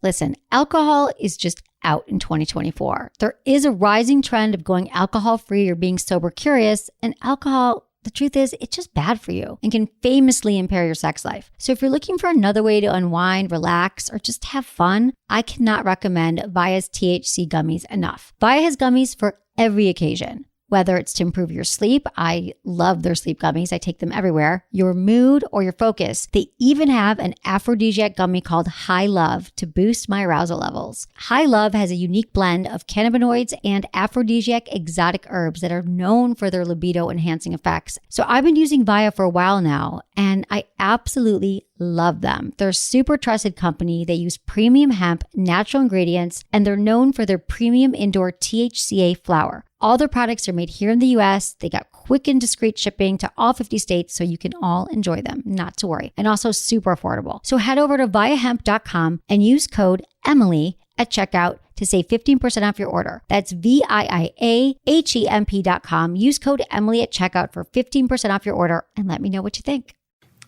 Listen, alcohol is just out in 2024. There is a rising trend of going alcohol-free or being sober curious, and alcohol, the truth is, it's just bad for you and can famously impair your sex life. So if you're looking for another way to unwind, relax, or just have fun, I cannot recommend Via's THC gummies enough. Via has gummies for every occasion. Whether it's to improve your sleep, I love their sleep gummies. I take them everywhere. Your mood or your focus. They even have an aphrodisiac gummy called High Love to boost my arousal levels. High Love has a unique blend of cannabinoids and aphrodisiac exotic herbs that are known for their libido enhancing effects. So I've been using Via for a while now, and I absolutely love them. They're a super trusted company. They use premium hemp, natural ingredients, and they're known for their premium indoor THCA flower. All their products are made here in the US. They got quick and discreet shipping to all 50 states, so you can all enjoy them, not to worry. And also super affordable. So head over to viahemp.com and use code Emily at checkout to save 15% off your order. That's VIIAHEMP.com. Use code Emily at checkout for 15% off your order and let me know what you think.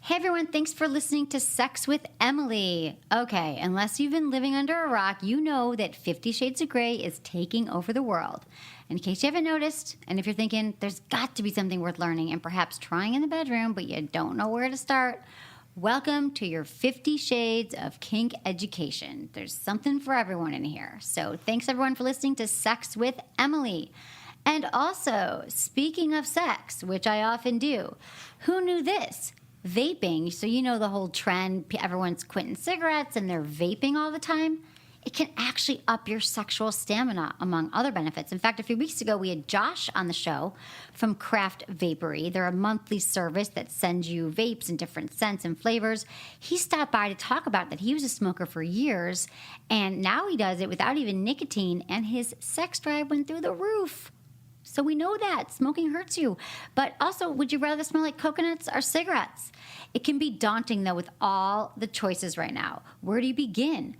Hey everyone, thanks for listening to Sex with Emily. Okay, unless you've been living under a rock, you know that 50 Shades of Grey is taking over the world. In case you haven't noticed, and if you're thinking there's got to be something worth learning and perhaps trying in the bedroom, but you don't know where to start, welcome to your 50 Shades of Kink education. There's something for everyone in here. So thanks everyone for listening to Sex with Emily. And also, speaking of sex, which I often do, who knew this? Vaping, so you know the whole trend, everyone's quitting cigarettes and they're vaping all the time. It can actually up your sexual stamina, among other benefits. In fact, a few weeks ago, we had Josh on the show from Craft Vapory. They're a monthly service that sends you vapes in different scents and flavors. He stopped by to talk about that. He was a smoker for years, and now he does it without even nicotine, and his sex drive went through the roof. So we know that smoking hurts you. But also, would you rather smell like coconuts or cigarettes? It can be daunting, though, with all the choices right now. Where do you begin?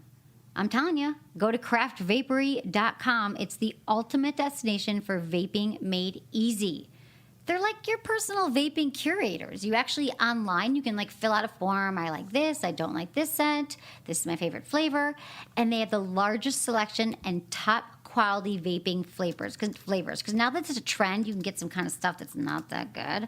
I'm telling you, go to craftvapory.com. It's the ultimate destination for vaping made easy. They're like your personal vaping curators. You actually, online, you can fill out a form. I like this. I don't like this scent. This is my favorite flavor. And they have the largest selection and top quality vaping flavors because now that it's a trend, you can get some kind of stuff that's not that good,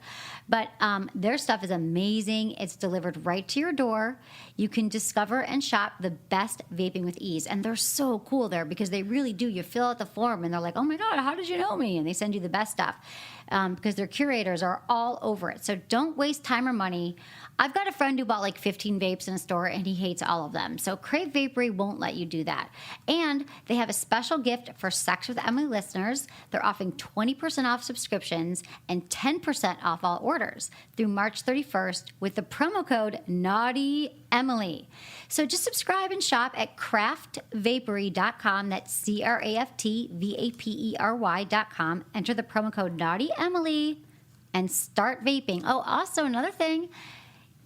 but their stuff is amazing. It's delivered right to your door. You can discover and shop the best vaping with ease, and they're so cool there because they really do. You fill out the form and they're like, oh my god, how did you know me? And they send you the best stuff because their curators are all over it. So don't waste time or money. I've got a friend who bought 15 vapes in a store and he hates all of them. So Crave Vapory won't let you do that. And they have a special gift for Sex with Emily listeners. They're offering 20% off subscriptions and 10% off all orders through March 31st with the promo code NaughtyEmily. So just subscribe and shop at craftvapory.com. That's craftvapery.com. Enter the promo code NaughtyEmily and start vaping. Oh, also another thing,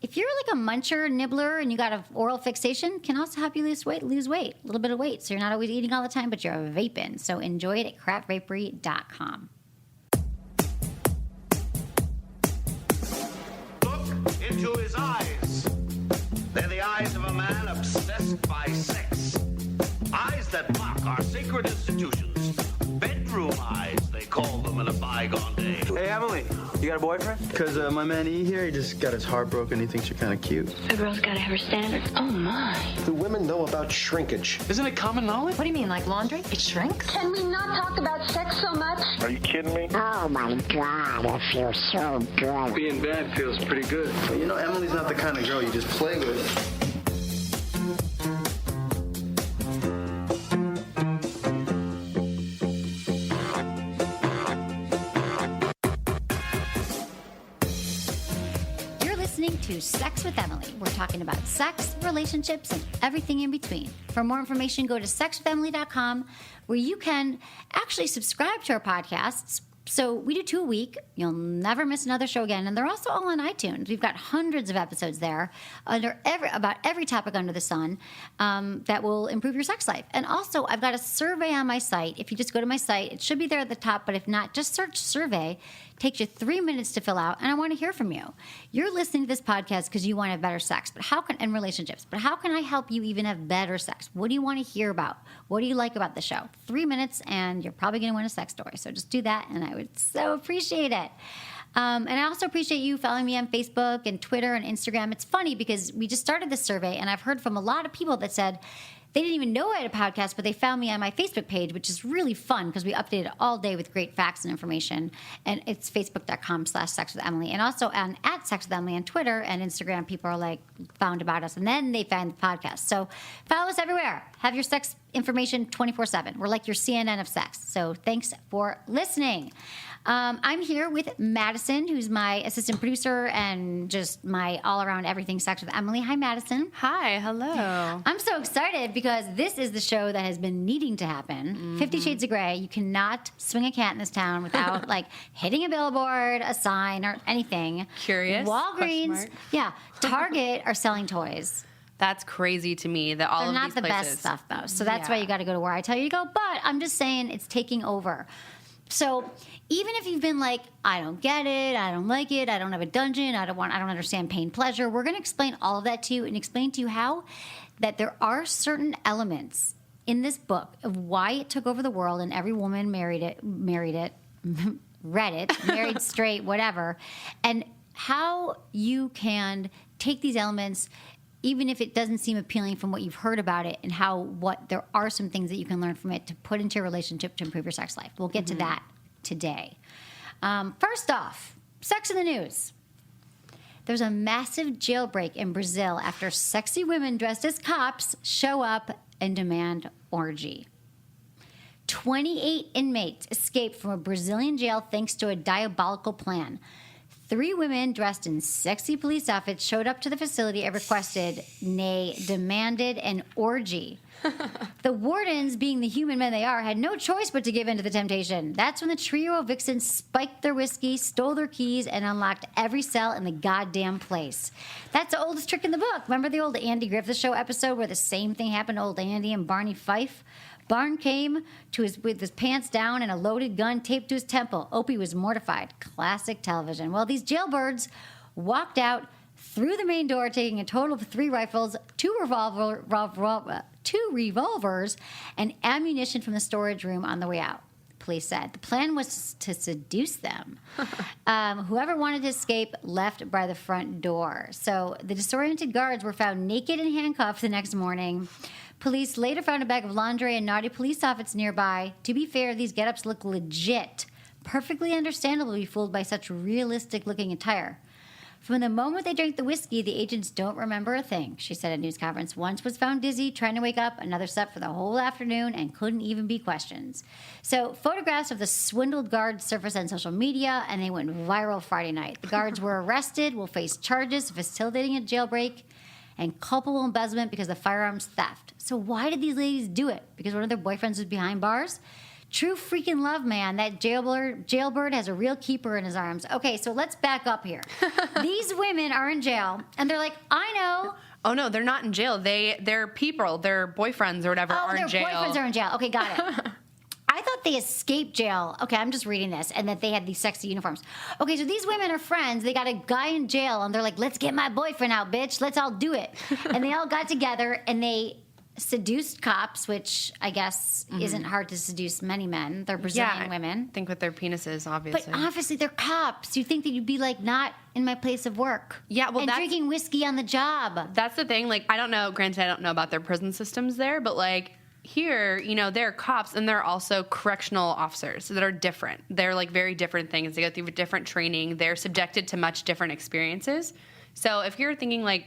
if you're like a muncher, nibbler, and you got an oral fixation, can also help you lose weight, a little bit of weight. So you're not always eating all the time, but you're vaping. So enjoy it at craftvapory.com. Look into his eyes. They're the eyes of a man obsessed by sex. Eyes that mock our sacred institutions. Bedroom eyes, they call them in a bygone day. Hey, Emily, you got a boyfriend? Because my man E here, he just got his heart broken. He thinks you're kind of cute. A girl's got to have her standards. Oh, my. Do women know about shrinkage? Isn't it common knowledge? What do you mean, like laundry? It shrinks? Can we not talk about sex so much? Are you kidding me? Oh my God, I feel so good. Being bad feels pretty good. But you know, Emily's not the kind of girl you just play with. To Sex with Emily. We're talking about sex, relationships, and everything in between. For more information, go to sexwithemily.com, where you can actually subscribe to our podcasts So we do 2 a week. You'll never miss another show again. And they're also all on iTunes. We've got hundreds of episodes there about every topic under the sun that will improve your sex life. And also, I've got a survey on my site. If you just go to my site, it should be there at the top. But if not, just search survey. It takes you 3 minutes to fill out. And I want to hear from you. You're listening to this podcast because you want to have better sex and relationships. But how can I help you even have better sex? What do you want to hear about? What do you like about the show? 3 minutes, and you're probably going to win a sex story. So just do that, and I would so appreciate it. And I also appreciate you following me on Facebook and Twitter and Instagram. It's funny because we just started this survey, and I've heard from a lot of people that said they didn't even know I had a podcast, but they found me on my Facebook page, which is really fun because we update it all day with great facts and information. And it's facebook.com/sexwithemily. And also on @sexwithemily on Twitter and Instagram, people are like, found about us. And then they found the podcast. So follow us everywhere. Have your sex information 24/7. We're like your CNN of sex. So thanks for listening. I'm here with Madison, who's my assistant producer and just my all-around everything Sex with Emily. Hi, Madison. Hi, hello. I'm so excited because this is the show that has been needing to happen. Mm-hmm. 50 Shades of Grey. You cannot swing a cat in this town without like hitting a billboard, a sign, or anything. Curious? Walgreens, yeah, Target are selling toys. That's crazy to me that all They're of not these the places. best stuff, though. So that's why you got to go to where I tell you to go. But I'm just saying it's taking over. So even if you've been like, I don't get it, I don't like it, I don't have a dungeon, I don't understand pain, pleasure, we're going to explain all of that to you and explain to you how that there are certain elements in this book of why it took over the world and every woman read it, married, straight, whatever, and how you can take these elements even if it doesn't seem appealing from what you've heard about it, and what there are some things that you can learn from it to put into your relationship to improve your sex life. We'll get to that today. First off, sex in the news. There's a massive jailbreak in Brazil after sexy women dressed as cops show up and demand orgy. 28 inmates escaped from a Brazilian jail thanks to a diabolical plan. 3 women dressed in sexy police outfits showed up to the facility and requested, nay, demanded an orgy. The wardens, being the human men they are, had no choice but to give in to the temptation. That's when the trio of vixens spiked their whiskey, stole their keys, and unlocked every cell in the goddamn place. That's the oldest trick in the book. Remember the old Andy Griffith Show episode where the same thing happened to old Andy and Barney Fife? Barn came with his pants down and a loaded gun taped to his temple. Opie was mortified. Classic television. Well, these jailbirds walked out through the main door, taking a total of 3 rifles, 2 revolvers, and ammunition from the storage room on the way out. Police said the plan was to seduce them. Whoever wanted to escape left by the front door. So the disoriented guards were found naked and handcuffed the next morning. Police later found a bag of laundry and naughty police outfits nearby. To be fair, these get-ups look legit. Perfectly understandable to be fooled by such realistic-looking attire. From the moment they drank the whiskey, the agents don't remember a thing, she said at a news conference. Once was found dizzy, trying to wake up, another slept for the whole afternoon, and couldn't even be questions. So photographs of the swindled guards surfaced on social media, and they went viral Friday night. The guards were arrested, will face charges of facilitating a jailbreak, and culpable embezzlement because of firearms theft. So why did these ladies do it? Because one of their boyfriends was behind bars? True freaking love, man. That jailbird has a real keeper in his arms. Okay, so let's back up here. These women are in jail, and they're like, I know. Oh, no, they're not in jail. Their people, their boyfriends or whatever are in jail. Oh, their boyfriends are in jail. Okay, got it. I thought they escaped jail. Okay, I'm just reading this, and that they had these sexy uniforms. Okay, so these women are friends. They got a guy in jail, and they're like, let's get my boyfriend out, bitch. Let's all do it. And they all got together, and they seduced cops, which I guess isn't hard to seduce many men. They're Brazilian women. I think with their penises, obviously. But obviously, they're cops. You think that you'd be like, not in my place of work. Yeah, well, and drinking whiskey on the job. That's the thing. Like, I don't know. Granted, I don't know about their prison systems there, but like, here, you know, they're cops and they're also correctional officers that are different. They're like very different things. They go through different training. They're subjected to much different experiences. So if you're thinking like,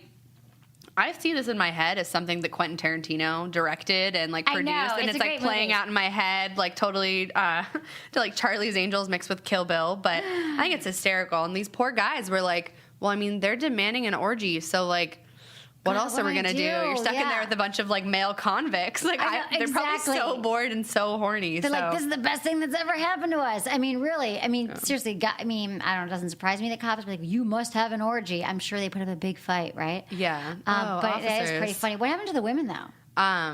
I see this in my head as something that Quentin Tarantino directed and like produced, and it's like playing out in my head, like totally to like Charlie's Angels mixed with Kill Bill. But I think it's hysterical. And these poor guys were like, well, I mean, they're demanding an orgy, so like, what else are we gonna do? You're stuck in there with a bunch of like male convicts. Like they're probably so bored and so horny. They're like, this is the best thing that's ever happened to us. I mean, really. I mean, seriously. I don't know. It doesn't surprise me that cops are like, you must have an orgy. I'm sure they put up a big fight, right? Yeah. But it is pretty funny. What happened to the women though? I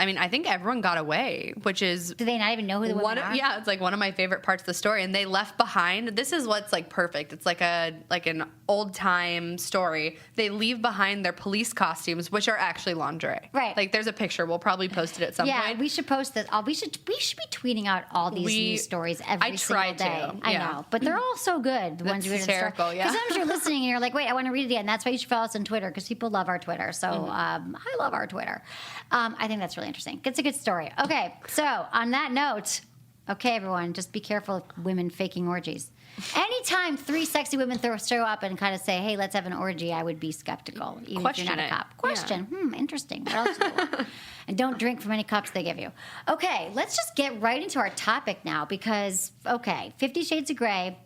mean, I think everyone got away, which is... Do they not even know who the women are? Yeah, it's like one of my favorite parts of the story. And they left behind... This is what's like perfect. It's like an old-time story. They leave behind their police costumes, which are actually lingerie. Right. Like, there's a picture. We'll probably post it at some point. Yeah, we should post this. We should be tweeting out all these news stories every single day. I know. But they're all so good, the ones you read in the story. Hysterical, yeah. Because sometimes you're listening and you're like, wait, I want to read it again. That's why you should follow us on Twitter, because people love our Twitter. So I love our Twitter. I think that's really interesting. It's a good story. Okay, so on that note, okay, everyone, just be careful of women faking orgies. Anytime 3 sexy women show up and kind of say, hey, let's have an orgy, I would be skeptical, even if you're not a cop. Question. Interesting. What else do you want? And don't drink from any cups they give you. Okay, let's just get right into our topic now because, 50 Shades of Grey.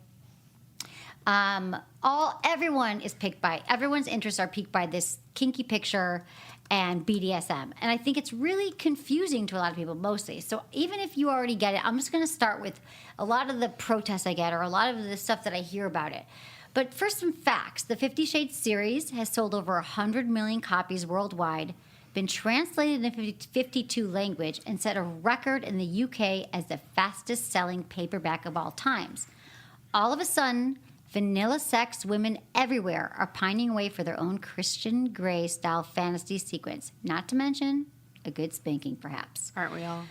Everyone's interests are piqued by this kinky picture and BDSM. And I think it's really confusing to a lot of people, mostly. So even if you already get it, I'm just going to start with a lot of the protests I get or a lot of the stuff that I hear about it. But first, some facts. The 50 Shades series has sold over 100 million copies worldwide, been translated into 52 languages, and set a record in the UK as the fastest-selling paperback of all times. All of a sudden, vanilla sex women everywhere are pining away for their own Christian Grey-style fantasy sequence. Not to mention a good spanking, perhaps. Aren't we all?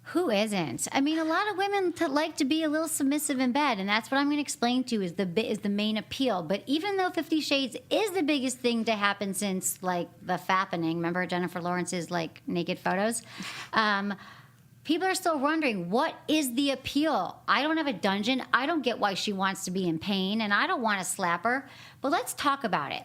Who isn't? I mean, a lot of women like to be a little submissive in bed, and that's what I'm going to explain to you is the main appeal. But even though 50 Shades is the biggest thing to happen since, like, the fappening, remember Jennifer Lawrence's, like, naked photos? People are still wondering, what is the appeal? I don't have a dungeon. I don't get why she wants to be in pain, and I don't want to slap her. But let's talk about it.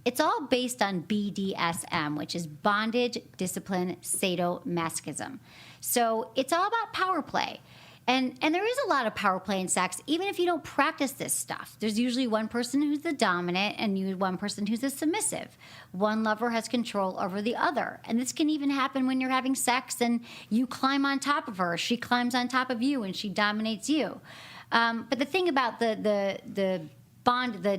It's all based on BDSM, which is bondage, discipline, sadomasochism. So it's all about power play. And there is a lot of power play in sex, even if you don't practice this stuff. There's usually one person who's the dominant and one person who's the submissive. One lover has control over the other. And this can even happen when you're having sex and you climb on top of her. She climbs on top of you and she dominates you. But the thing about the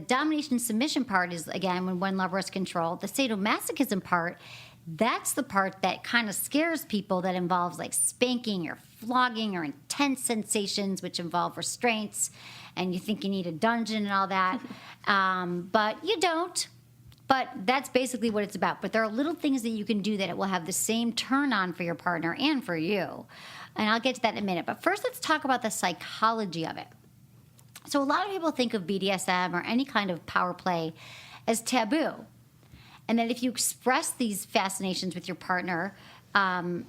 domination submission part is, again, when one lover has control. The sadomasochism part, that's the part that kind of scares people, that involves like spanking or flogging or intense sensations, which involve restraints, and you think you need a dungeon and all that. But you don't. But that's basically what it's about. But there are little things that you can do that it will have the same turn on for your partner and for you. And I'll get to that in a minute. But first, let's talk about the psychology of it. So a lot of people think of BDSM or any kind of power play as taboo. And that if you express these fascinations with your partner and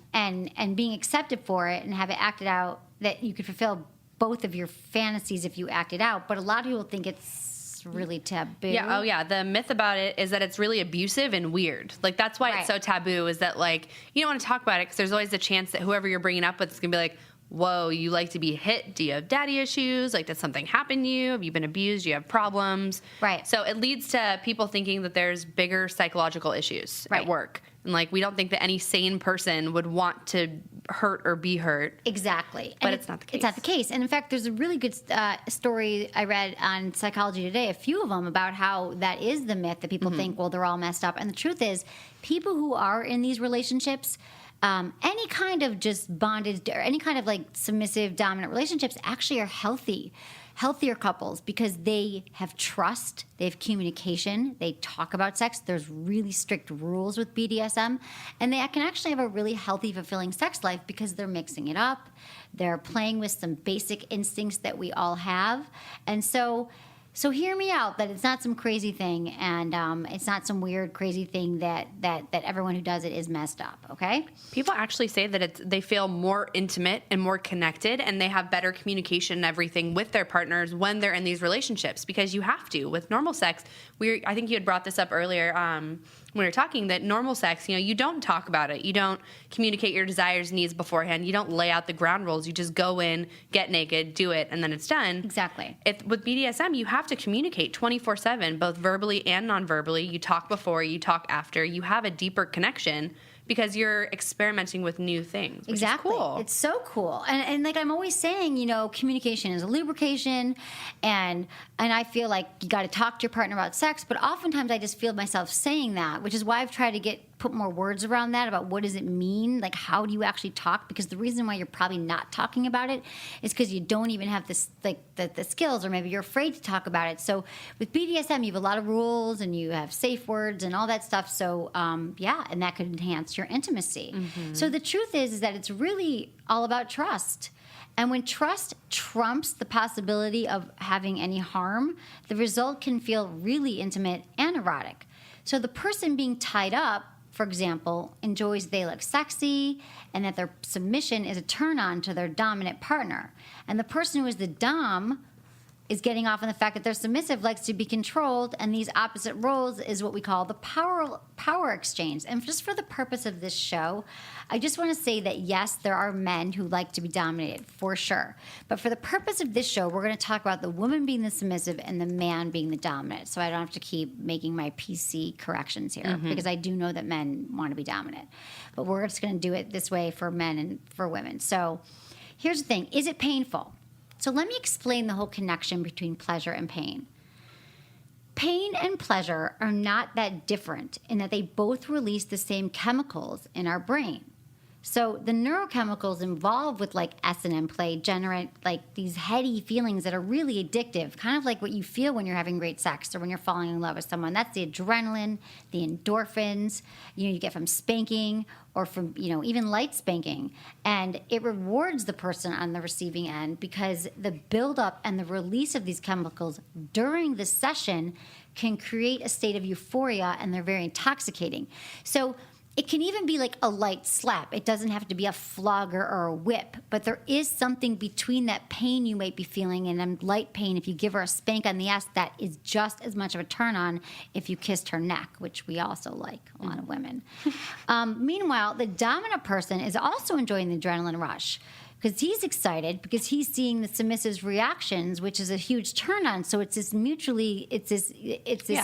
being accepted for it and have it acted out, that you could fulfill both of your fantasies if you act it out. But a lot of people think it's really taboo. Yeah. Oh, yeah. The myth about it is that it's really abusive and weird. Like, that's why it's so taboo, is that, like, you don't want to talk about it because there's always the chance that whoever you're bringing up with is going to be like, whoa, you like to be hit? Do you have daddy issues? Like, did something happen to you? Have you been abused? Do you have problems? Right. So it leads to people thinking that there's bigger psychological issues at work. And, like, we don't think that any sane person would want to hurt or be hurt. Exactly. But it's not the case. It's not the case. And, in fact, there's a really good story I read on Psychology Today, a few of them, about how that is the myth that people think, well, they're all messed up. And the truth is, people who are in these relationships, any kind of just bondage or any kind of like submissive dominant relationships actually are healthier couples, because they have trust, they have communication, they talk about sex. There's really strict rules with BDSM, and they can actually have a really healthy, fulfilling sex life because they're mixing it up. They're playing with some basic instincts that we all have. And so hear me out, that it's not some crazy thing, and it's not some weird, crazy thing that everyone who does it is messed up, okay? People actually say that they feel more intimate and more connected, and they have better communication and everything with their partners when they're in these relationships, because you have to. With normal sex, I think you had brought this up earlier, when we were talking, that normal sex, you don't talk about it. You don't communicate your desires, needs beforehand. You don't lay out the ground rules. You just go in, get naked, do it, and then it's done. Exactly. With BDSM, you have to communicate 24/7, both verbally and non-verbally. You talk before, you talk after. You have a deeper connection because you're experimenting with new things, which exactly. is cool. It's so cool. And like I'm always saying, communication is a lubrication, and I feel like you got to talk to your partner about sex, but oftentimes I just feel myself saying that, which is why I've tried to put more words around that about what does it mean, like how do you actually talk, because the reason why you're probably not talking about it is because you don't even have this the skills, or maybe you're afraid to talk about it. So with BDSM, you have a lot of rules and you have safe words and all that stuff. So and that could enhance your intimacy. Mm-hmm. So the truth is that it's really all about trust. And when trust trumps the possibility of having any harm, the result can feel really intimate and erotic. So the person being tied up, for example, enjoys they look sexy and that their submission is a turn on to their dominant partner. And the person who is the dom is getting off on the fact that their submissive likes to be controlled, and these opposite roles is what we call the power exchange. And just for the purpose of this show, I just want to say that yes, there are men who like to be dominated, for sure. But for the purpose of this show, we're going to talk about the woman being the submissive and the man being the dominant. So I don't have to keep making my PC corrections here, because I do know that men want to be dominant. But we're just going to do it this way for men and for women. So here's the thing. Is it painful? So let me explain the whole connection between pleasure and pain. Pain and pleasure are not that different in that they both release the same chemicals in our brain. So the neurochemicals involved with like S&M play generate like these heady feelings that are really addictive, kind of like what you feel when you're having great sex or when you're falling in love with someone. That's the adrenaline, the endorphins, you get from spanking or from, even light spanking. And it rewards the person on the receiving end because the buildup and the release of these chemicals during the session can create a state of euphoria, and they're very intoxicating. So it can even be like a light slap. It doesn't have to be a flogger or a whip, but there is something between that pain you might be feeling and light pain. If you give her a spank on the ass, that is just as much of a turn on if you kissed her neck, which we also like, a lot of women. Meanwhile, the dominant person is also enjoying the adrenaline rush because he's excited because he's seeing the submissive's reactions, which is a huge turn on. So it's this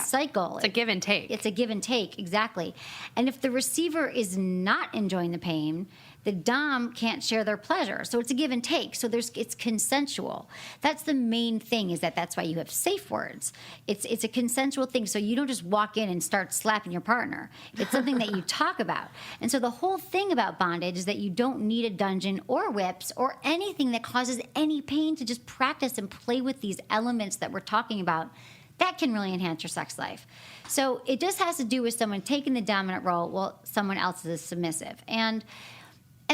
cycle. It's a give and take. It's a give and take, exactly. And if the receiver is not enjoying the pain, the dom can't share their pleasure. So it's a give and take. So it's consensual. That's the main thing, is that's why you have safe words. It's a consensual thing. So you don't just walk in and start slapping your partner. It's something that you talk about. And so the whole thing about bondage is that you don't need a dungeon or whips or anything that causes any pain to just practice and play with these elements that we're talking about. That can really enhance your sex life. So it just has to do with someone taking the dominant role while someone else is submissive. And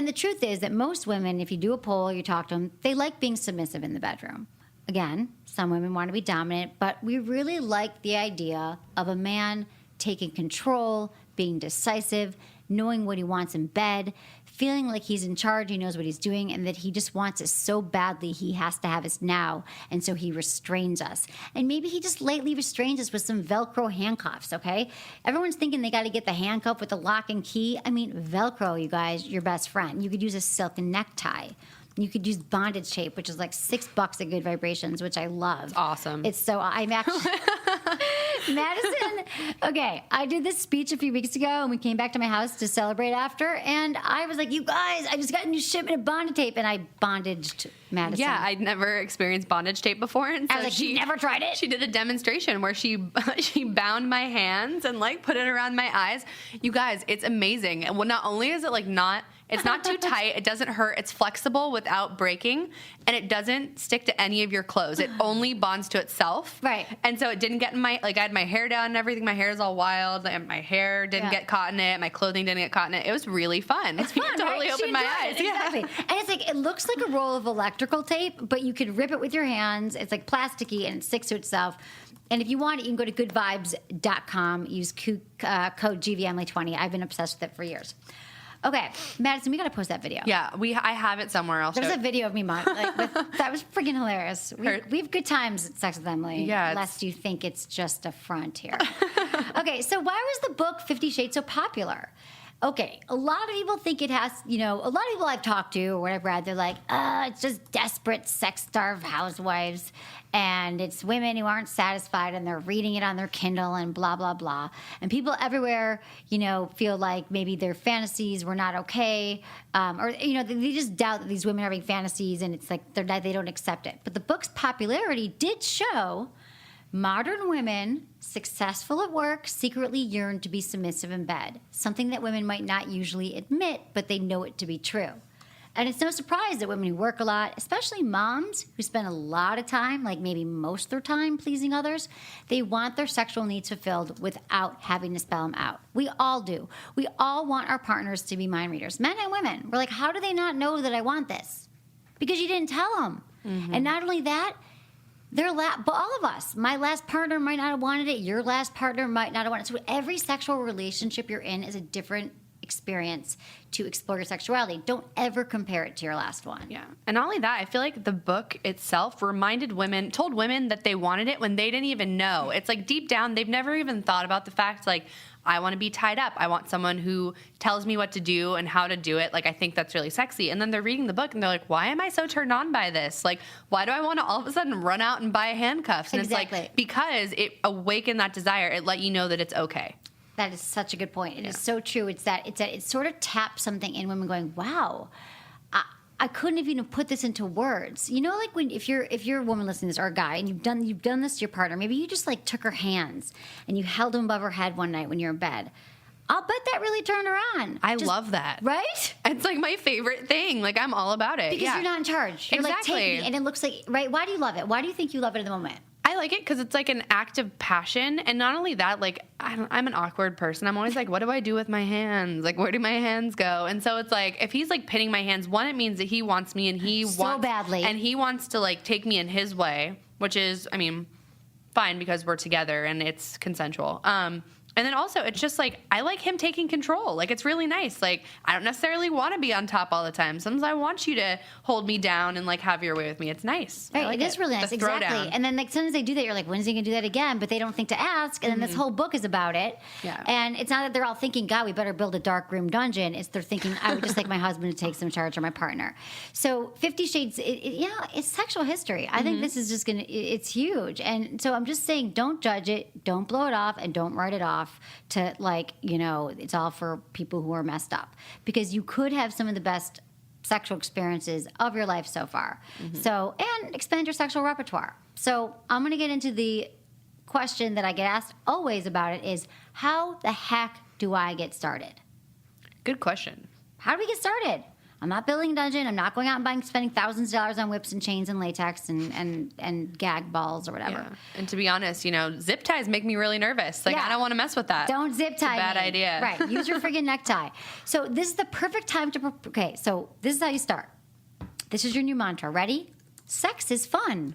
the truth is that most women, if you do a poll, you talk to them, they like being submissive in the bedroom. Again, some women want to be dominant, but we really like the idea of a man taking control, being decisive, knowing what he wants in bed, feeling like he's in charge, he knows what he's doing, and that he just wants it so badly he has to have us now, and so he restrains us. And maybe he just lightly restrains us with some Velcro handcuffs, okay? Everyone's thinking they got to get the handcuff with the lock and key. I mean, Velcro, you guys, your best friend. You could use a silk necktie. You could use bondage tape, which is like $6 at Good Vibrations, which I love. It's awesome. I'm actually... Madison, okay, I did this speech a few weeks ago, and we came back to my house to celebrate after, and I was like, you guys, I just got a new shipment of bondage tape, and I bondaged Madison. Yeah, I'd never experienced bondage tape before. And so I was like, she never tried it? She did a demonstration where she bound my hands and like put it around my eyes. You guys, it's amazing. And not only is it like it's not too tight, it doesn't hurt, it's flexible without breaking, and it doesn't stick to any of your clothes. It only bonds to itself. Right. And so it didn't get in I had my hair down and everything. My hair is all wild, and my hair didn't get caught in it. My clothing didn't get caught in it. It was really fun. It's fun, It totally right? opened my eyes. Exactly. And it's like, it looks like a roll of electrical tape, but you could rip it with your hands. It's like plasticky, and it sticks to itself. And if you want it, you can go to goodvibes.com, use code GVEmily20. I've been obsessed with it for years. Okay, Madison, we got to post that video. Yeah, I have it somewhere else. There's a video of me, that was freaking hilarious. We have good times at Sex with Emily. Yeah, lest you think it's just a front here. Okay, so why was the book 50 Shades so popular? Okay, a lot of people think it has, a lot of people I've talked to or whatever, they're like, it's just desperate, sex-starved housewives, and it's women who aren't satisfied, and they're reading it on their Kindle and blah, blah, blah. And people everywhere, feel like maybe their fantasies were not okay, or, they just doubt that these women are having fantasies, and it's like they don't accept it. But the book's popularity did show modern women, successful at work, secretly yearn to be submissive in bed, something that women might not usually admit, but they know it to be true. And it's no surprise that women who work a lot, especially moms who spend a lot of time, like maybe most of their time, pleasing others, they want their sexual needs fulfilled without having to spell them out. We all do. We all want our partners to be mind readers, men and women. We're like, how do they not know that I want this? Because you didn't tell them. Mm-hmm. And not only that, but all of us, my last partner might not have wanted it. Your last partner might not have wanted it. So every sexual relationship you're in is a different experience to explore your sexuality. Don't ever compare it to your last one. Yeah. And not only that, I feel like the book itself told women that they wanted it when they didn't even know. It's like deep down, they've never even thought about the fact, like, I want to be tied up. I want someone who tells me what to do and how to do it. Like, I think that's really sexy. And then they're reading the book and they're like, why am I so turned on by this? Like, why do I want to all of a sudden run out and buy handcuffs? And Exactly. It's like, because it awakened that desire. It let you know that it's okay. That is such a good point. It is so true. It's that it sort of taps something in women going, wow, I couldn't have even put this into words. Like if you're a woman listening to this or a guy and you've done this to your partner, maybe you just like took her hands and you held them above her head one night when you're in bed. I'll bet that really turned her on. I love that. Right? It's like my favorite thing. Like, I'm all about it. Because you're not in charge. You're exactly. like, take me. And it looks like, right? Why do you love it? Why do you think you love it in the moment? I like it because it's like an act of passion. And not only that, like, I'm an awkward person. I'm always like, what do I do with my hands? Like, where do my hands go? And so it's like, if he's like pinning my hands, one, it means that he wants me and he wants badly. And he wants to like take me in his way, which is, fine because we're together and it's consensual. And then also, it's just like, I like him taking control. Like, it's really nice. Like, I don't necessarily want to be on top all the time. Sometimes I want you to hold me down and like have your way with me. It's nice. Right, like it is really nice. Exactly. And then like sometimes they do that. You're like, when's he gonna do that again? But they don't think to ask. And then this whole book is about it. Yeah. And it's not that they're all thinking, God, we better build a dark room dungeon. It's they're thinking, I would just like my husband to take some charge or my partner. So 50 Shades, it's sexual history. I think this is just it's huge. And so I'm just saying, don't judge it, don't blow it off, and don't write it off to like, it's all for people who are messed up, because you could have some of the best sexual experiences of your life so far. So, and expand your sexual repertoire. So I'm going to get into the question that I get asked always about it is, how the heck do I get started? Good question. How do we get started? I'm not building a dungeon. I'm not going out and spending thousands of dollars on whips and chains and latex and gag balls or whatever. Yeah. And to be honest, zip ties make me really nervous. Like, I don't want to mess with that. Don't zip tie. It's a bad idea. Right. Use your friggin' necktie. So this is the perfect time to. Okay. So this is how you start. This is your new mantra. Ready? Sex is fun.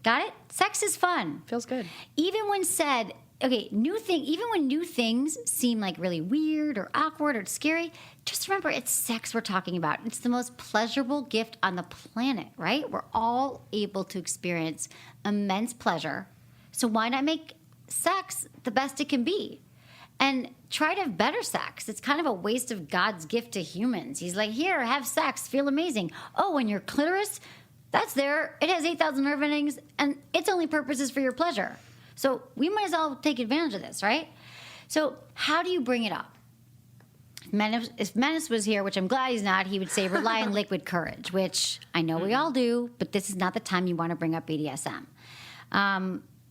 Got it? Sex is fun. Feels good. Even when said. Okay, even when new things seem like really weird or awkward or scary, just remember it's sex we're talking about. It's the most pleasurable gift on the planet, right? We're all able to experience immense pleasure. So why not make sex the best it can be? And try to have better sex. It's kind of a waste of God's gift to humans. He's like, here, have sex, feel amazing. Oh, and your clitoris, that's there. It has 8,000 nerve endings, and its only purpose is for your pleasure. So we might as well take advantage of this, right? So how do you bring it up? If Menace was here, which I'm glad he's not, he would say rely on liquid courage, which I know we all do, but this is not the time you want to bring up BDSM.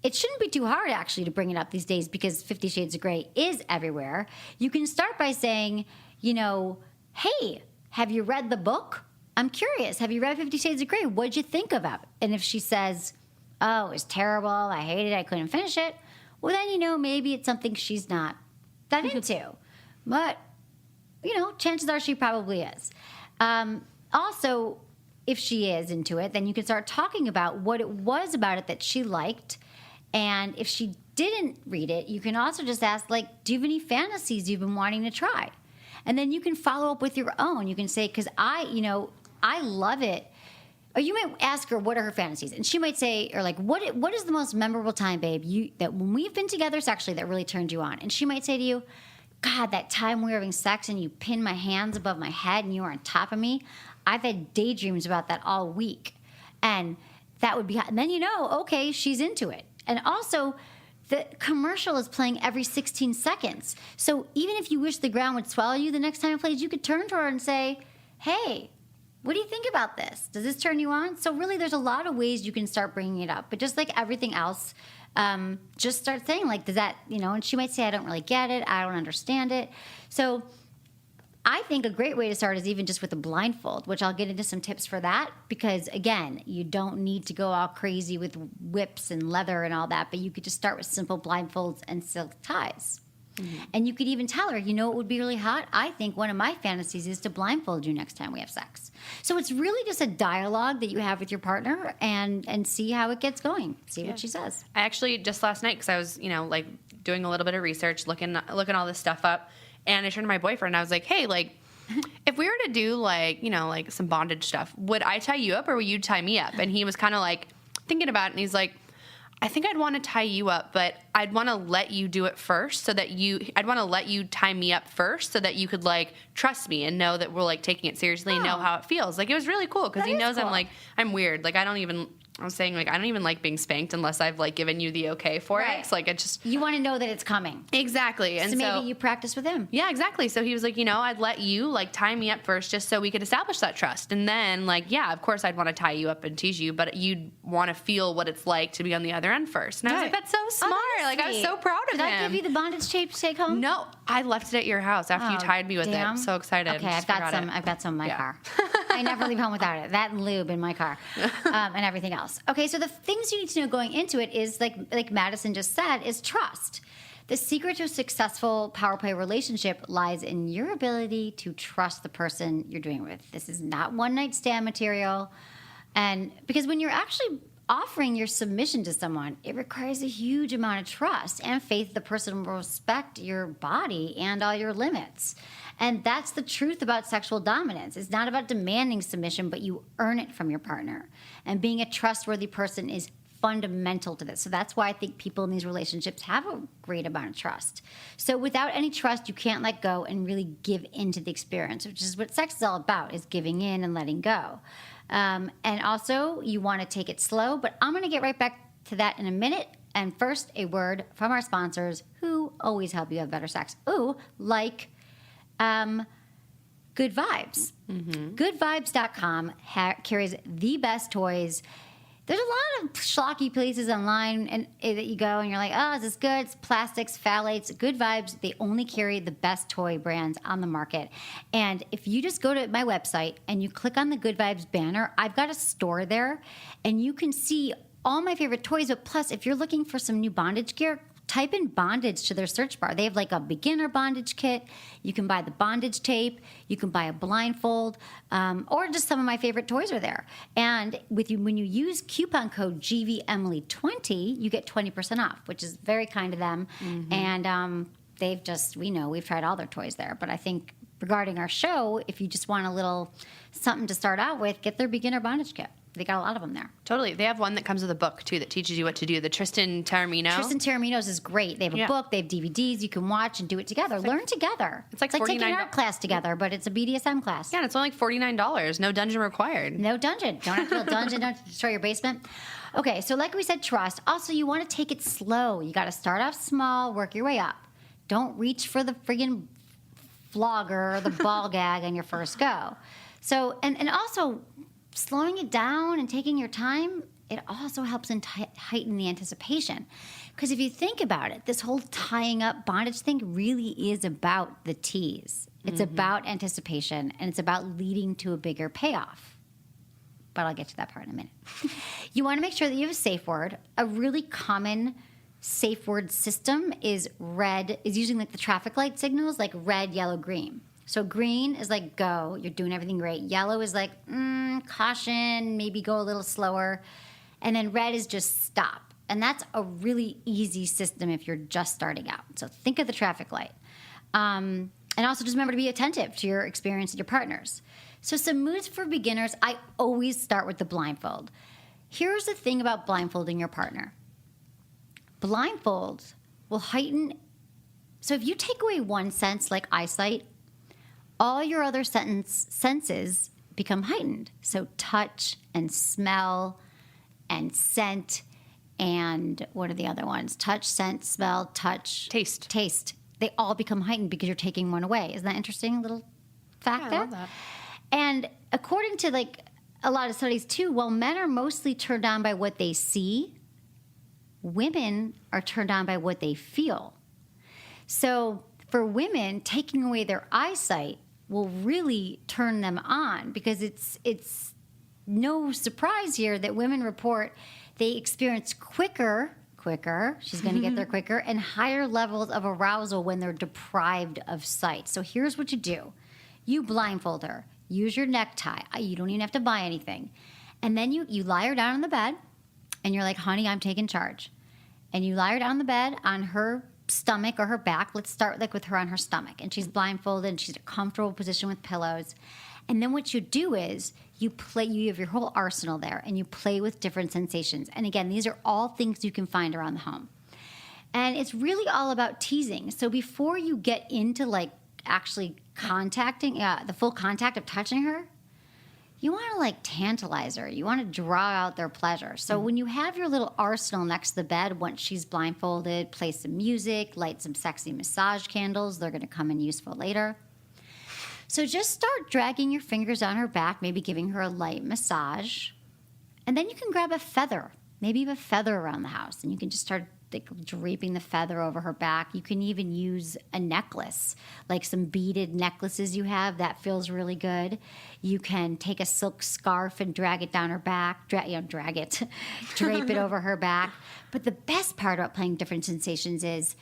It shouldn't be too hard, actually, to bring it up these days because 50 Shades of Grey is everywhere. You can start by saying, hey, have you read the book? I'm curious. Have you read 50 Shades of Grey? What'd you think of it? And if she says, oh, it was terrible, I hated it, I couldn't finish it, well, then, maybe it's something she's not that into. But, chances are she probably is. Also, if she is into it, then you can start talking about what it was about it that she liked. And if she didn't read it, you can also just ask, like, do you have any fantasies you've been wanting to try? And then you can follow up with your own. You can say, because I love it. or you might ask her, what are her fantasies? And she might say, or like, what is the most memorable time, babe, that when we've been together sexually that really turned you on? And she might say to you, God, that time we were having sex and you pinned my hands above my head and you were on top of me. I've had daydreams about that all week. And that would be, and then okay, she's into it. And also, the commercial is playing every 16 seconds. So even if you wish the ground would swallow you the next time it plays, you could turn to her and say, hey, what do you think about this? Does this turn you on? So really, there's a lot of ways you can start bringing it up. But just like everything else, just start saying, like, does that, and she might say, I don't really get it. I don't understand it. So I think a great way to start is even just with a blindfold, which I'll get into some tips for that. Because, again, you don't need to go all crazy with whips and leather and all that. But you could just start with simple blindfolds and silk ties. Mm-hmm. And you could even tell her, it would be really hot? I think one of my fantasies is to blindfold you next time we have sex. So it's really just a dialogue that you have with your partner and see how it gets going. See what she says. I actually, just last night, because I was, like doing a little bit of research, looking all this stuff up, and I turned to my boyfriend and I was like, hey, like, if we were to do like some bondage stuff, would I tie you up or would you tie me up? And he was kind of like thinking about it, and he's like, I think I'd want to tie you up, but I'd want to let you do it first so that I'd want to let you tie me up first so that you could like trust me and know that we're like taking it seriously and know how it feels. Like, it was really cool because he knows cool. I'm weird. Like, I don't even like being spanked unless I've like given you the okay for it. So like, you want to know that it's coming. Exactly. And so maybe you practice with him. Yeah, exactly. So he was like, I'd let you like tie me up first just so we could establish that trust. And then like, yeah, of course I'd want to tie you up and tease you, but you'd want to feel what it's like to be on the other end first. And I was like, that's so smart. Like, I was so proud of him. Did I give you the bondage tape to take home? No, I left it at your house after you tied me with it. I'm so excited. Okay, I've got some in my car. I never leave home without it. That and lube in my car, and everything else. Okay, so the things you need to know going into it is, like Madison just said, is trust. The secret to a successful power play relationship lies in your ability to trust the person you're doing it with. This is not one-night stand material. And because when you're actually offering your submission to someone, it requires a huge amount of trust and faith the person will respect your body and all your limits. And that's the truth about sexual dominance. It's not about demanding submission, but you earn it from your partner. And being a trustworthy person is fundamental to this. So that's why I think people in these relationships have a great amount of trust. So without any trust, you can't let go and really give into the experience, which is what sex is all about, is giving in and letting go. And also, you want to take it slow, but I'm going to get right back to that in a minute. And first, a word from our sponsors who always help you have better sex. Like Good Vibes. Mm-hmm. Goodvibes.com carries the best toys. There's a lot of schlocky places online and that you go and you're like, oh, is this good? It's plastics, phthalates. Good Vibes, they only carry the best toy brands on the market. And if you just go to my website and you click on the Good Vibes banner, I've got a store there and you can see all my favorite toys. But plus, if you're looking for some new bondage gear, type in bondage to their search bar. They have like a beginner bondage kit. You can buy the bondage tape. You can buy a blindfold, or just some of my favorite toys are there. And when you use coupon code GVEmily20, you get 20% off, which is very kind of them. Mm-hmm. And we've tried all their toys there. But I think regarding our show, if you just want a little something to start out with, get their beginner bondage kit. They got a lot of them there. Totally. They have one that comes with a book, too, that teaches you what to do. The Tristan Taormino. Tristan Taormino's is great. They have a book. They have DVDs. You can watch and do it together. Learn together. It's like taking an art class together, but it's a BDSM class. Yeah, and it's only like $49. No dungeon required. No dungeon. Don't have to build a dungeon. Don't have to destroy your basement. Okay, so like we said, trust. Also, you want to take it slow. You got to start off small, work your way up. Don't reach for the friggin' flogger or the ball gag on your first go. So, and also, slowing it down and taking your time, it also helps heighten the anticipation. Because if you think about it, this whole tying up bondage thing really is about the tease. It's about anticipation, and it's about leading to a bigger payoff. But I'll get to that part in a minute. You want to make sure that you have a safe word. A really common safe word system is using like the traffic light signals, like red, yellow, green. So green is like go, you're doing everything great. Yellow is like caution, maybe go a little slower. And then red is just stop. And that's a really easy system if you're just starting out. So think of the traffic light. And also just remember to be attentive to your experience with your partners. So some moods for beginners, I always start with the blindfold. Here's the thing about blindfolding your partner. Blindfolds will heighten. So if you take away one sense like eyesight, all your other senses become heightened. So touch and smell and scent and what are the other ones? Touch, scent, smell, touch. Taste. They all become heightened because you're taking one away. Isn't that interesting? A little fact there? I love that. And according to like a lot of studies too, while men are mostly turned on by what they see, women are turned on by what they feel. So for women, taking away their eyesight will really turn them on because it's no surprise here that women report they experience quicker, she's going to get there quicker, and higher levels of arousal when they're deprived of sight. So here's what you do. You blindfold her. Use your necktie. You don't even have to buy anything. And then you lie her down on the bed, and you're like, honey, I'm taking charge. And you lie her down on the bed on her stomach or her back. Let's start like with her on her stomach. And she's blindfolded, and she's in a comfortable position with pillows. And then what you do is you have your whole arsenal there, and you play with different sensations. And again, these are all things you can find around the home. And it's really all about teasing. So before you get into like actually contacting, the full contact of touching her, you want to like tantalize her. You want to draw out their pleasure. So when you have your little arsenal next to the bed, once she's blindfolded, play some music, light some sexy massage candles. They're going to come in useful later. So just start dragging your fingers on her back, maybe giving her a light massage. And then you can grab a feather, maybe a feather around the house, and you can just start like draping the feather over her back. You can even use a necklace, like some beaded necklaces you have. That feels really good. You can take a silk scarf and drag it down her back, drape it over her back. But the best part about playing different sensations is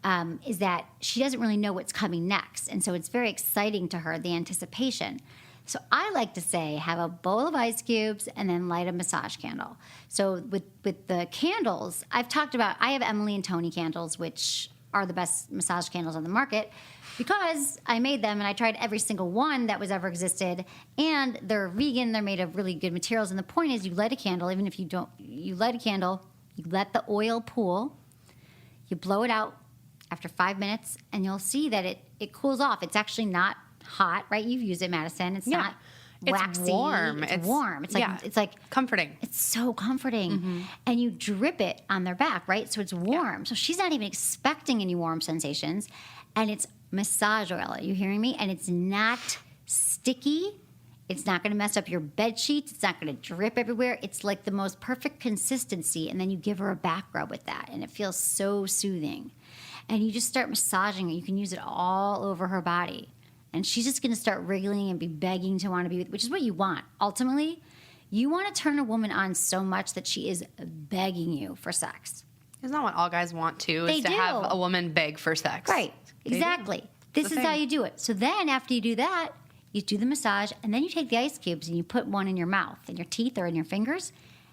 that she doesn't really know what's coming next. And so it's very exciting to her, the anticipation. So I like to say, have a bowl of ice cubes and then light a massage candle. So with the candles, I have Emily and Tony candles, which are the best massage candles on the market because I made them and I tried every single one that was ever existed. And they're vegan, they're made of really good materials. And the point is you light a candle, even if you light a candle, you let the oil pool, you blow it out after 5 minutes, and you'll see that it cools off. It's actually not hot, right? You've used it, Madison. It's not waxy. It's warm. It's warm. It's like comforting. It's so comforting. And you drip it on their back, right? So it's warm. So she's not even expecting any warm sensations. And it's massage oil. Are you hearing me? And it's not sticky. It's not going to mess up your bed sheets. It's not going to drip everywhere. It's like the most perfect consistency. And then you give her a back rub with that. And it feels so soothing. And you just start massaging her. You can use it all over her body. And she's just going to start wriggling and be begging to want to be with, which is what you want. Ultimately, you want to turn a woman on so much that she is begging you for sex. Isn't that what all guys want to? Is to have a woman beg for sex. Right. Exactly. This is how you do it. So then after you do that, you do the massage, and then you take the ice cubes and you put one in your mouth, in your teeth or in your fingers,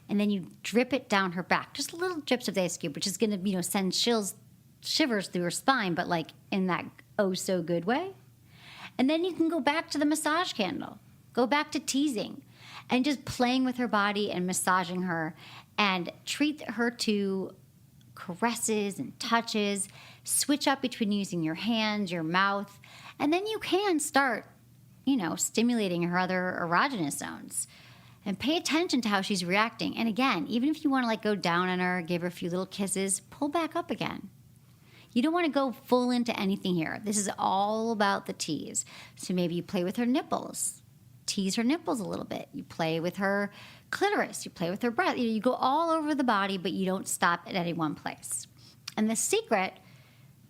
and then you drip it down her back. Just little drips of the ice cube, which is going to, send shivers through her spine, but like in that oh so good way. And then you can go back to the massage candle, go back to teasing and just playing with her body and massaging her, and treat her to caresses and touches. Switch up between using your hands, your mouth, and then you can start, stimulating her other erogenous zones. And pay attention to how she's reacting. And again, even if you want to go down on her, give her a few little kisses, pull back up again. You don't want to go full into anything here. This is all about the tease. So maybe you play with her nipples. Tease her nipples a little bit. You play with her clitoris. You play with her breast. You go all over the body, but you don't stop at any one place. And the secret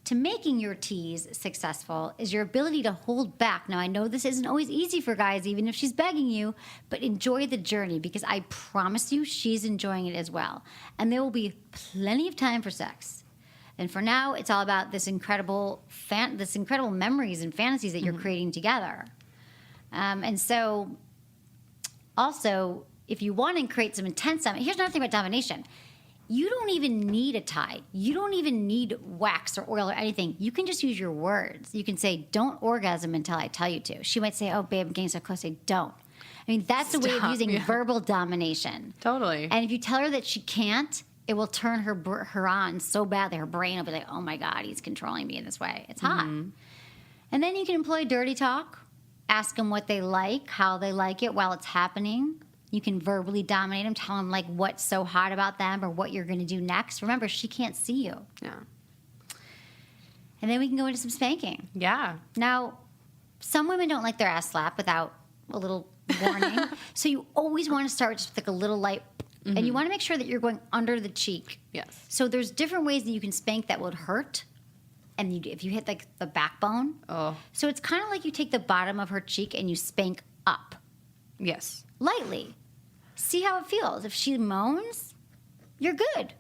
to making your tease successful is your ability to hold back. Now, I know this isn't always easy for guys, even if she's begging you, but enjoy the journey because I promise you she's enjoying it as well. And there will be plenty of time for sex. And for now, it's all about this incredible memories and fantasies that you're creating together. And so, also, if you want to create some intense, here's another thing about domination. you don't even need a tie. You don't even need wax or oil or anything. You can just use your words. You can say, don't orgasm until I tell you to. She might say, oh, babe, I'm getting so close. Say, don't. I mean, that's a way of using verbal domination. Totally. And if you tell her that she can't, it will turn her on so badly. Her brain will be like, oh, my God, he's controlling me in this way. It's hot. And then you can employ dirty talk. Ask them what they like, how they like it while it's happening. You can verbally dominate them, tell them like what's so hot about them or what you're going to do next. Remember, she can't see you. Yeah. And then we can go into some spanking. Yeah. Now, some women don't like their ass slapped without a little warning. So you always want to start just with like a little light, and you want to make sure that you're going under the cheek. Yes. So there's different ways that you can spank that would hurt. And if you hit like the backbone. Oh. So it's kind of like you take the bottom of her cheek and you spank up. Yes. Lightly. See how it feels. If she moans, you're good.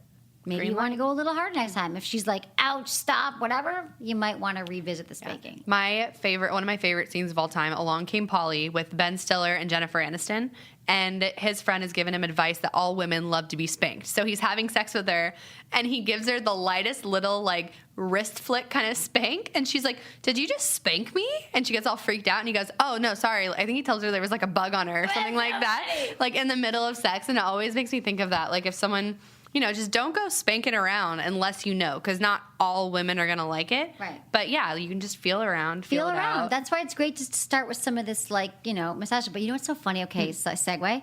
Maybe Green you want light. to go a little harder next time. If she's like, ouch, stop, whatever, you might want to revisit the spanking. One of my favorite scenes of all time, Along Came Polly with Ben Stiller and Jennifer Aniston. And his friend has given him advice that all women love to be spanked. So he's having sex with her, and he gives her the lightest little, like, wrist flick kind of spank. And she's like, did you just spank me? And she gets all freaked out, and he goes, oh, no, sorry. I think he tells her there was, like, a bug on her or something like that, like, in the middle of sex. And it always makes me think of that. Like, if someone... just don't go spanking around unless you know, because not all women are going to like it. Right. But, yeah, you can just feel around. Feel it around. out. That's why it's great just to start with some of this, like, massage. But you know what's so funny? Okay, segue.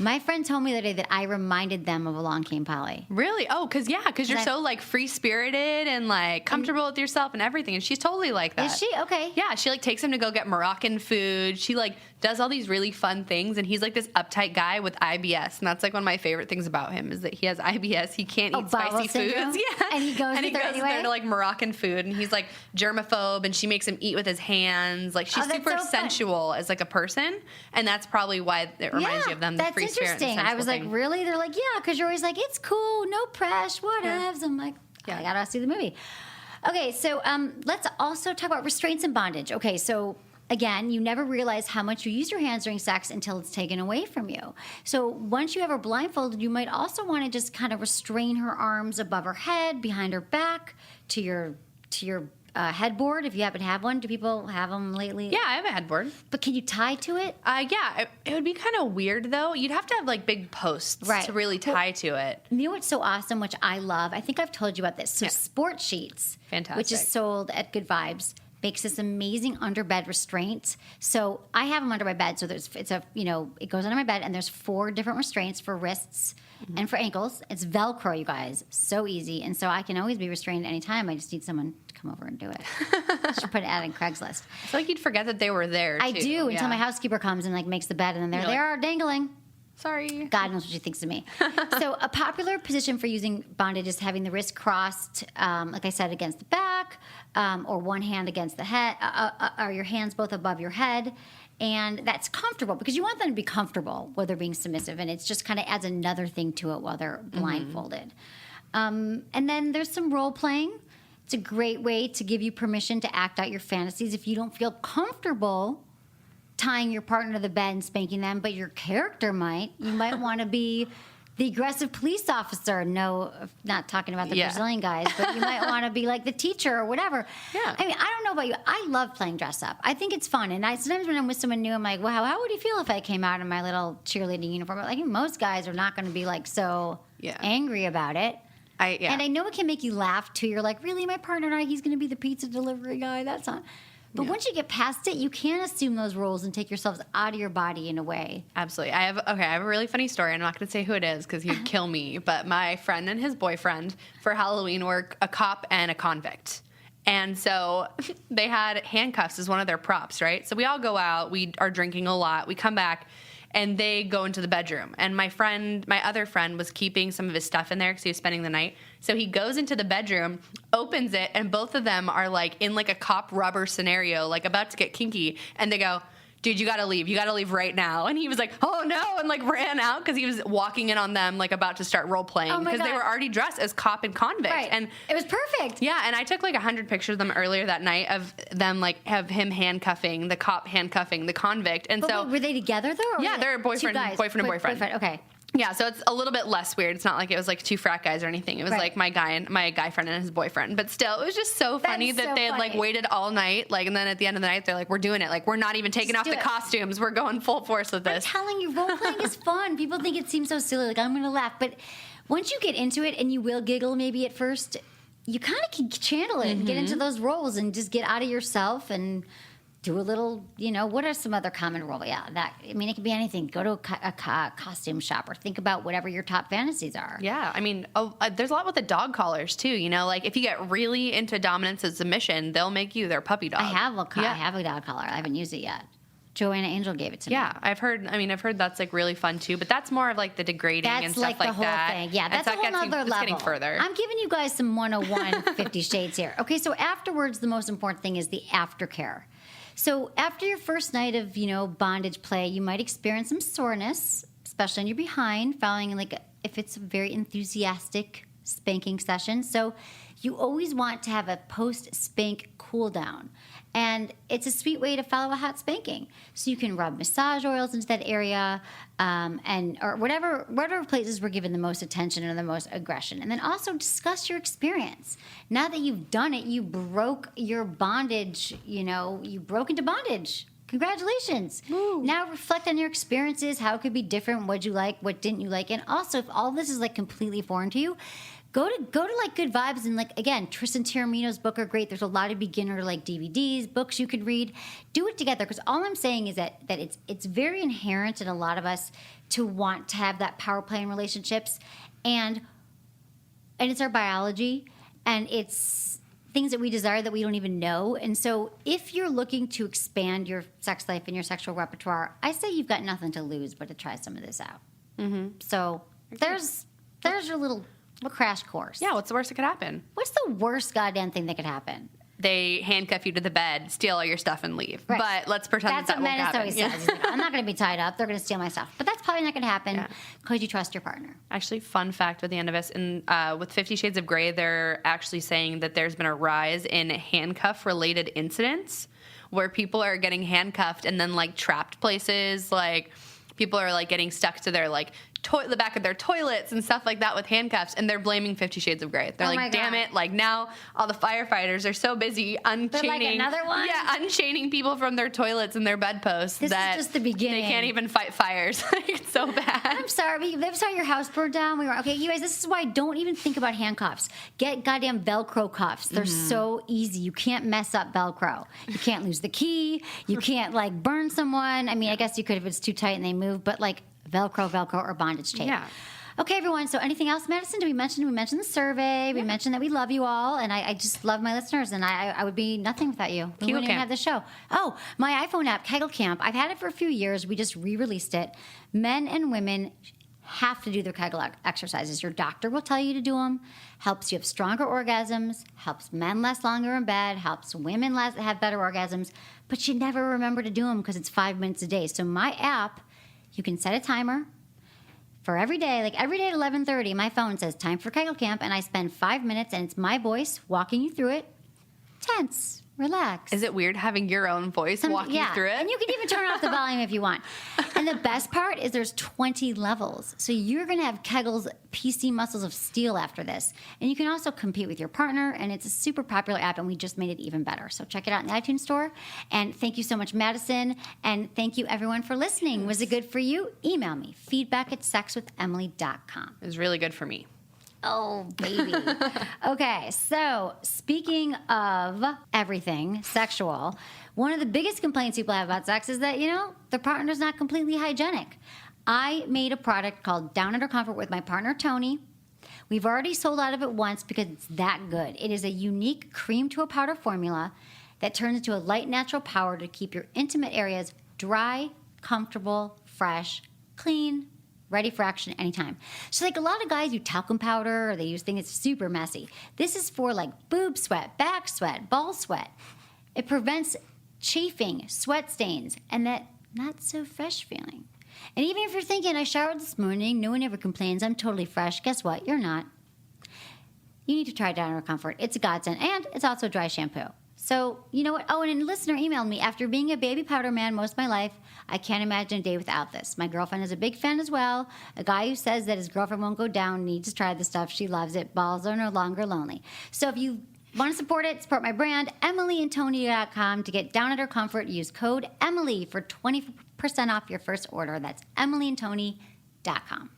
My friend told me the other day that I reminded them of Along Came Polly. Really? Oh, because you're so, like, free-spirited and, like, comfortable with yourself and everything. And she's totally like that. Is she? Okay. Yeah, she, like, takes him to go get Moroccan food. She, like, does all these really fun things. And he's, like, this uptight guy with IBS. And that's, like, one of my favorite things about him is that he has IBS. He can't eat bowel spicy foods. syndrome? Yeah. And he goes with her anyway? there to, like, Moroccan food. And he's, like, germaphobe. And she makes him eat with his hands. Like, she's that's super so fun. sensual as, like, a person. And that's probably why it reminds you of them, the that's free spirit and interesting. I was like, thing. really? They're like, yeah, because you're always like, it's cool, no press, whatevs. I'm like, I gotta see the movie. Okay, so let's also talk about restraints and bondage. Okay, so again, you never realize how much you use your hands during sex until it's taken away from you. So once you have her blindfolded, you might also want to just kind of restrain her arms above her head, behind her back, to your headboard, if you happen to have one. Do people have them lately? Yeah, I have a headboard. But can you tie to it? Yeah, it would be kind of weird, though. You'd have to have, like, big posts to really tie to it. You know what's so awesome, which I love? I think I've told you about this. So Sport Sheets, Fantastic. which is sold at Good Vibes, makes this amazing underbed restraint. So I have them under my bed. So it goes under my bed, and there's 4 different restraints for wrists and for ankles. It's Velcro, you guys. So easy. And so I can always be restrained anytime. I just need someone to come over and do it. I should put it out on Craigslist. I feel like you'd forget that they were there, I too. do until my housekeeper comes and, like, makes the bed, and then they are dangling. Sorry. God knows what she thinks of me. So a popular position for using bondage is having the wrist crossed, like I said, against the back, or one hand against the head, or your hands both above your head. And that's comfortable because you want them to be comfortable while they're being submissive. And it just kind of adds another thing to it while they're blindfolded. And then there's some role playing. It's a great way to give you permission to act out your fantasies. If you don't feel comfortable tying your partner to the bed and spanking them, but your character might, you might want to be the aggressive police officer. No, not talking about the Brazilian guys, but you might want to be like the teacher or whatever. Yeah. I mean, I don't know about you. I love playing dress up. I think it's fun. And sometimes when I'm with someone new, I'm like, wow, how would you feel if I came out in my little cheerleading uniform? I think most guys are not going to be like so angry about it. And I know it can make you laugh too. You're like, really, my partner and I, he's going to be the pizza delivery guy. That's not... But once you get past it, you can't assume those roles and take yourselves out of your body in a way. Absolutely. I have a really funny story. I'm not going to say who it is because he'd kill me. But my friend and his boyfriend for Halloween were a cop and a convict. And so they had handcuffs as one of their props, right? So we all go out. We are drinking a lot. We come back. And they go into the bedroom. And my other friend was keeping some of his stuff in there because he was spending the night. So he goes into the bedroom, opens it, and both of them are, like, in, like, a cop robber scenario, like, about to get kinky. And they go, dude, you got to leave. You got to leave right now. And he was like, oh, no, and, like, ran out because he was walking in on them, like, about to start role-playing because they were already dressed as cop and convict. Right. And it was perfect. Yeah, and I took, like, 100 pictures of them earlier that night of them, like, have him handcuffing, the cop handcuffing the convict. And But so were they together, though? Or yeah, were they're boyfriend and boyfriend. Okay. Yeah, so it's a little bit less weird. It's not like it was like 2 frat guys or anything. It was like my guy friend and his boyfriend. But still, it was just so funny that they had like waited all night. Like, and then at the end of the night, they're like, "We're doing it. Like, we're not even taking off the costumes. We're going full force with this." I'm telling you, role playing is fun. People think it seems so silly. Like, I'm going to laugh, but once you get into it, and you will giggle maybe at first, you kind of can channel it and get into those roles and just get out of yourself and do a little, what are some other common roles? Yeah, it could be anything. Go to a costume shop or think about whatever your top fantasies are. Yeah, there's a lot with the dog collars too. Like if you get really into dominance and submission, they'll make you their puppy dog. I have a dog collar. I haven't used it yet. Joanna Angel gave it to me. Yeah, I've heard that's like really fun too, but that's more of like the degrading and stuff like that. That's like the whole thing. Yeah, that's a whole other level. It's getting further. I'm giving you guys some 101 50 Shades here. Okay, so afterwards, the most important thing is the aftercare. So after your first night of, bondage play, you might experience some soreness, especially on your behind, following if it's a very enthusiastic spanking session. So you always want to have a post-spank cool down. And it's a sweet way to follow a hot spanking. So you can rub massage oils into that area or whatever places were given the most attention or the most aggression. And then also discuss your experience. Now that you've done it, you broke your bondage, you broke into bondage. Congratulations. Woo. Now reflect on your experiences, how it could be different, what'd you like, what didn't you like. And also, if all this is completely foreign to you, Go to Good Vibes and again, Tristan Taormino's book are great. There's a lot of beginner DVDs, books you could read. Do it together, because all I'm saying is that it's very inherent in a lot of us to want to have that power play in relationships, and it's our biology, and it's things that we desire that we don't even know. And so if you're looking to expand your sex life and your sexual repertoire, I say you've got nothing to lose but to try some of this out. Mm-hmm. So there's your little crash course. Yeah, what's the worst that could happen? What's the worst goddamn thing that could happen? They handcuff you to the bed, steal all your stuff, and leave. Right. But let's pretend that won't happen. That's what Menace always says. I'm not going to be tied up. They're going to steal my stuff. But that's probably not going to happen because you trust your partner. Actually, fun fact with the end of this, with 50 Shades of Grey, they're actually saying that there's been a rise in handcuff-related incidents where people are getting handcuffed and then, trapped places, people are getting stuck to their the back of their toilets and stuff like that with handcuffs, and they're blaming 50 Shades of Grey. They're damn it, now all the firefighters are so busy unchaining another one? Yeah, unchaining people from their toilets and their bedposts that is just the beginning. They can't even fight fires. It's so bad. I'm sorry. We saw your house burn down. We were okay, you guys, this is why don't even think about handcuffs. Get goddamn Velcro cuffs. They're so easy. You can't mess up Velcro. You can't lose the key. You can't burn someone. I guess you could if it's too tight and they move, but Velcro, or bondage tape. Yeah. Okay, everyone. So anything else, Madison? We mentioned the survey. We mentioned that we love you all, and I just love my listeners, and I would be nothing without you. We wouldn't even have the show. Oh, my iPhone app, Kegel Camp. I've had it for a few years. We just re-released it. Men and women have to do their Kegel exercises. Your doctor will tell you to do them. Helps you have stronger orgasms. Helps men last longer in bed. Helps women have better orgasms. But you never remember to do them because it's 5 minutes a day. So my app, you can set a timer for every day. Every day at 11:30, my phone says time for Kegel Camp, and I spend 5 minutes, and it's my voice walking you through it. Tense. Relax. Is it weird having your own voice walking you through it? And you can even turn off the volume if you want. And the best part is there's 20 levels. So you're going to have Kegel's PC muscles of steel after this. And you can also compete with your partner, and it's a super popular app, and we just made it even better. So check it out in the iTunes store. And thank you so much, Madison. And thank you, everyone, for listening. Was it good for you? Email me, feedback@sexwithemily.com. It was really good for me. Oh, baby. Okay, so speaking of everything sexual, one of the biggest complaints people have about sex is that, their partner's not completely hygienic. I made a product called Down Under Comfort with my partner, Tony. We've already sold out of it once because it's that good. It is a unique cream to a powder formula that turns into a light natural powder to keep your intimate areas dry, comfortable, fresh, clean, ready for action anytime. So a lot of guys use talcum powder, or they use things that's super messy. This is for boob sweat, back sweat, ball sweat. It prevents chafing, sweat stains, and that not so fresh feeling. And even if you're thinking, I showered this morning, no one ever complains, I'm totally fresh, guess what? You're not. You need to try Down Under Comfort. It's a godsend, and it's also dry shampoo. So, you know what? Oh, and a listener emailed me, after being a baby powder man most of my life, I can't imagine a day without this. My girlfriend is a big fan as well. A guy who says that his girlfriend won't go down needs to try the stuff. She loves it. Balls are no longer lonely. So if you want to support it, support my brand, EmilyandTony.com. To get down at her comfort, use code Emily for 20% off your first order. That's EmilyandTony.com.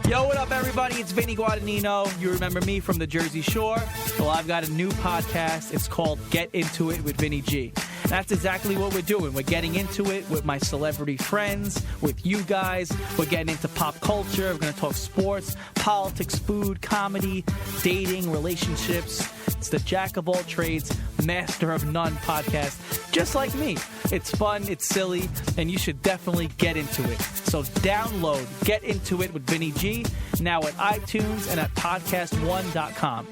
Yo, what up, everybody? It's Vinny Guadagnino. You remember me from the Jersey Shore? Well, I've got a new podcast. It's called Get Into It with Vinny G. That's exactly what we're doing. We're getting into it with my celebrity friends, with you guys. We're getting into pop culture. We're going to talk sports, politics, food, comedy, dating, relationships. It's the Jack of all trades, master of none podcast, just like me. It's fun, it's silly, and you should definitely get into it. So download Get Into It with Vinny G, now at iTunes and at podcast1.com.